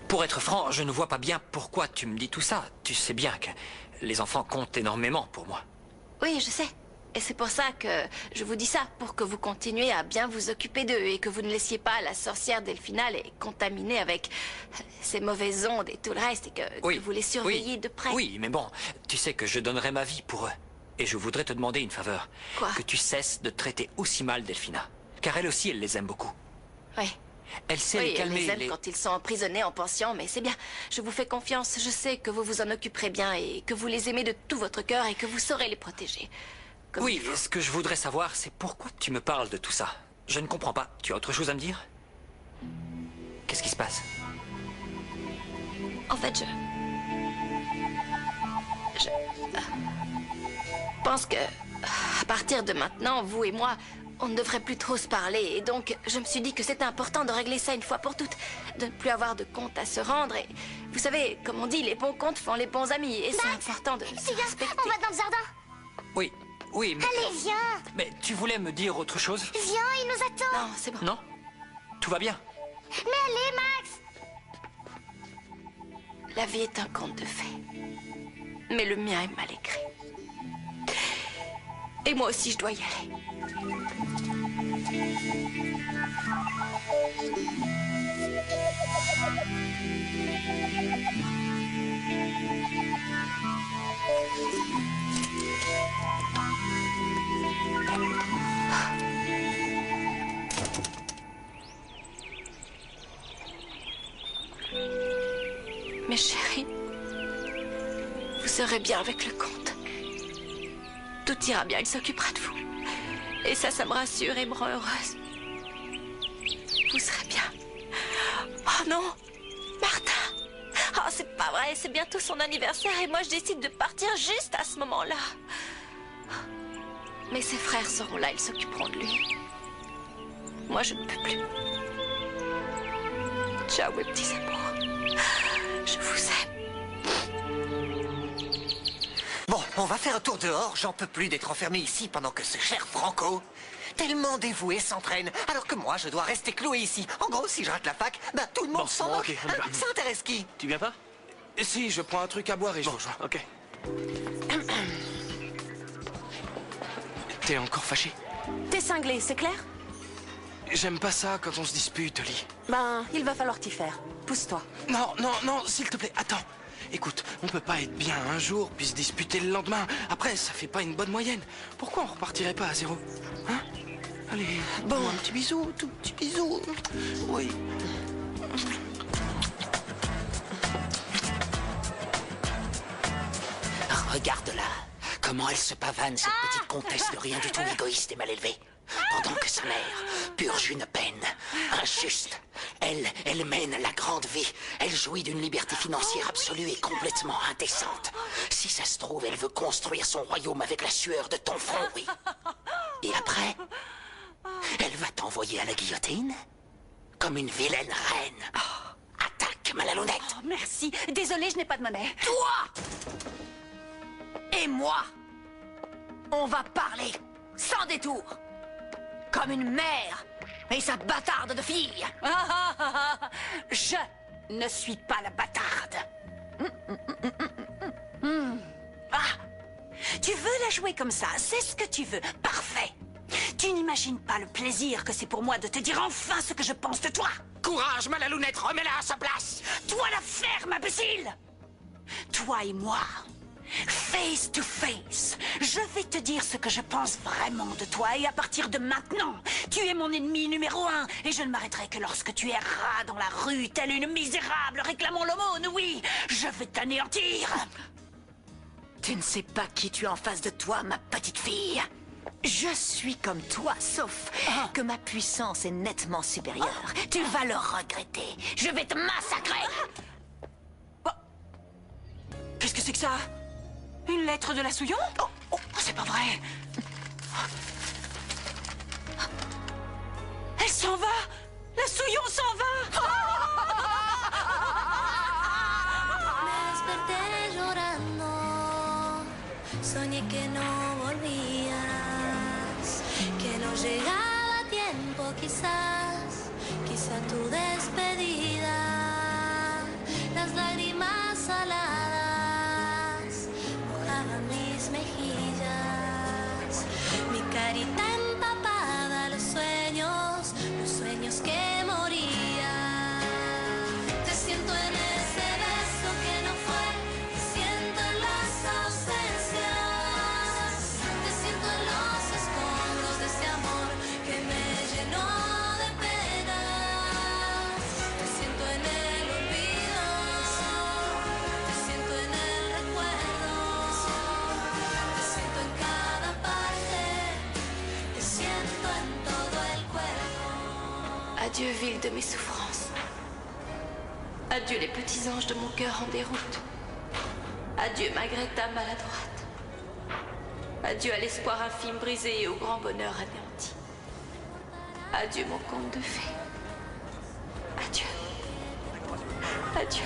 Pour être franc, je ne vois pas bien pourquoi tu me dis tout ça. Tu sais bien que les enfants comptent énormément pour moi. Oui, je sais. Et c'est pour ça que je vous dis ça, pour que vous continuiez à bien vous occuper d'eux et que vous ne laissiez pas la sorcière Delphina les contaminer avec ces mauvaises ondes et tout le reste et que vous les surveilliez de près. Oui, mais bon, tu sais que je donnerai ma vie pour eux. Et je voudrais te demander une faveur. Quoi? Que tu cesses de traiter aussi mal Delphina. Car elle aussi, elle les aime beaucoup. Oui. Elle sait les calmer. Elle les aime quand ils sont emprisonnés en pension, mais c'est bien. Je vous fais confiance, je sais que vous vous en occuperez bien et que vous les aimez de tout votre cœur et que vous saurez les protéger. Oui, ce que je voudrais savoir, c'est pourquoi tu me parles de tout ça. Je ne comprends pas. Tu as autre chose à me dire? Qu'est-ce qui se passe? En fait, je pense que, à partir de maintenant, vous et moi, on ne devrait plus trop se parler. Et donc, je me suis dit que c'était important de régler ça une fois pour toutes. De ne plus avoir de compte à se rendre. Et vous savez, comme on dit, les bons comptes font les bons amis. Et c'est important de se respecter. On va dans le jardin. Oui, oui, mais... Allez, viens. Mais tu voulais me dire autre chose? Viens, il nous attend. Non, c'est bon. Non? Tout va bien? Mais allez, Max. La vie est un conte de fées. Mais le mien est mal écrit. Et moi aussi, je dois y aller. Mais chérie, vous serez bien avec le comte. Tout ira bien, il s'occupera de vous. Et ça me rassure et me rend heureuse. Vous serez bien. Oh non, Martin. Oh, c'est pas vrai, c'est bientôt son anniversaire et moi je décide de partir juste à ce moment-là. Mais ses frères seront là, ils s'occuperont de lui. Moi, je ne peux plus. Ciao, mes petits amours. Je vous aime. Bon, on va faire un tour dehors. J'en peux plus d'être enfermé ici pendant que ce cher Franco, tellement dévoué, s'entraîne, alors que moi, je dois rester cloué ici. En gros, si je rate la fac, bah tout le monde s'en moque. Ok, on y va. Ça intéresse qui? Tu viens pas? Si, je prends un truc à boire et je vous rejoins. Ok. T'es encore fâché? T'es cinglé, c'est clair? J'aime pas ça quand on se dispute, Lee. Ben, il va falloir t'y faire. Pousse-toi. Non, non, non, s'il te plaît, attends. Écoute, on peut pas être bien un jour, puis se disputer le lendemain. Après, ça fait pas une bonne moyenne. Pourquoi on repartirait pas à zéro? Hein? Allez, bon, un petit bisou, tout petit bisou. Oui. Regarde-la. Comment elle se pavane, cette petite comtesse de rien du tout égoïste et mal élevée. Pendant que sa mère purge une peine injuste. Elle mène la grande vie. Elle jouit d'une liberté financière absolue et complètement indécente. Si ça se trouve, elle veut construire son royaume avec la sueur de ton front, oui. Et après, elle va t'envoyer à la guillotine comme une vilaine reine. Attaque, Malalounette. Oh, merci. Désolée, je n'ai pas de monnaie. Toi et moi, on va parler sans détour. Comme une mère et sa bâtarde de fille. Je ne suis pas la bâtarde. Tu veux la jouer comme ça, c'est ce que tu veux. Parfait. Tu n'imagines pas le plaisir que c'est pour moi de te dire enfin ce que je pense de toi. Courage, Malalounette, remets-la à sa place. Toi la ferme, imbécile. Toi et moi, face to face, je vais te dire ce que je pense vraiment de toi et à partir de maintenant, tu es mon ennemi numéro 1 et je ne m'arrêterai que lorsque tu erras dans la rue telle une misérable réclamant l'aumône, oui, je vais t'anéantir. Tu ne sais pas qui tu as en face de toi, ma petite fille. Je suis comme toi, sauf que ma puissance est nettement supérieure. Tu vas le regretter. Je vais te massacrer. Qu'est-ce que c'est que ça? Une lettre de la Souillon? Oh, c'est pas vrai. Elle s'en va. La Souillon s'en va. Me desperté llorando, soñé que no volvías, que no llegaba a tiempo quizás tu despedida, las lágrimas saladas mojaban mis mejillas, mi carita empapada, los sueños que morían. Te siento en ese beso que no fue, te siento en las ausencias, te siento en los escombros de ese amor que me llenó de penas, te siento en el olvido, te siento en el recuerdo, te siento en cada parte, te siento en todo el cuerpo. Adieu, ville de mes souffrances. Adieu, les petits anges de mon cœur en déroute. Adieu, Margreta maladroite. Adieu à l'espoir infime brisé et au grand bonheur anéanti. Adieu, mon conte de fées. Adieu. Adieu.